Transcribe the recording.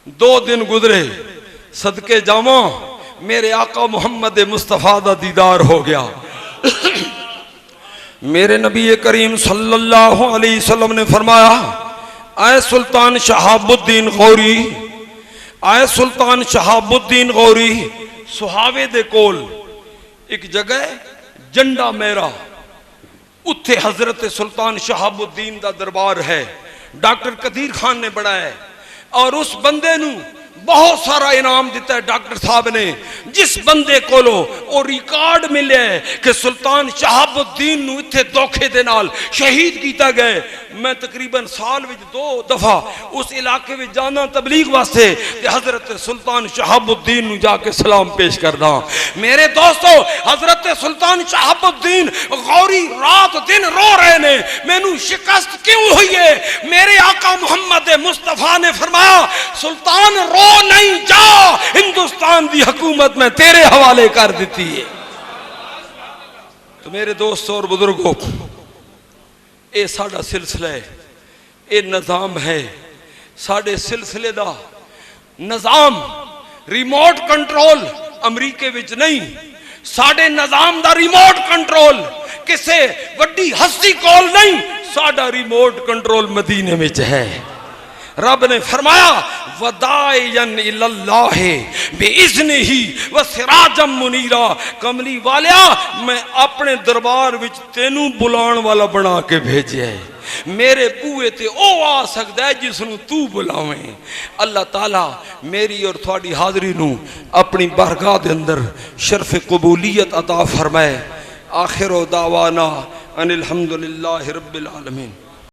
2 दिन गुजरे, सदके जावा मेरे आका मुहम्मद मुस्तफा दा दीदार हो गया। मेरे नबी करीम सल्लल्लाहु अलैहि वसल्लम ने फरमाया, आए सुल्तान शहाबुद्दीन गौरी, आए सुल्तान शहाबुद्दीन गौरी, सुहावे दे कोल एक जगह जंडा मेरा, उत्थे हजरत सुल्तान शहाबुद्दीन दा दरबार है, डॉक्टर कदीर खान ने बनाया है। और उस बंदे नू बहुत सारा इनाम दिता है डॉक्टर साहब ने, जिस बंदे कोलो वो रिकॉर्ड मिले कि सुल्तान शहाबुद्दीन नू इत्थे धोखे दे नाल शहीद किया गया। मैं तकरीबन साल विच 2 दफा उस इलाके में जाना तबलीग वास्ते, ते हजरत सुल्तान शहाबुद्दीन नू जाके सलाम पेश करदा। मेरे दोस्तों, हजरत सुल्तान शहाबुद्दीन गौरी रात दिन रो रहे ने, मैनू शिकस्त क्यों हुई है? मेरे आका मुहम्मद मुस्तफा ने फरमाया, सुल्तान रो नहीं, जा, हिंदुस्तान की हुकूमत में तेरे हवाले कर दी है। तो मेरे दोस्तों और बुजुर्गों, ये साडा सिलसिला है, ये निजाम है। साडे सिलसिले दा निजाम रिमोट कंट्रोल अमरीके विच नहीं, साडे निजाम दा रिमोट कंट्रोल किसे वड्डी हस्ती कोल नहीं, साडा रिमोट कंट्रोल मदीने विच है। रब ने फरमाया, वदायन इल्लल्लाह बिइज़्निही व सिराजम मुनीरा, कमली वालिया मैं अपने दरबार विच तेनू बुलाण वाला बना के भेजिया है। मेरे बूहे ते ओ आ सकता है जिसनू तू बुलावें। अल्लाह ताला मेरी और थोड़ी हाजरी नू अपनी बारगाह दे अंदर शर्फ कबूलियत अता फरमाए। आखिर दावाना अनिल हम्दुलिल्लाहि रब्बिल आलमीन।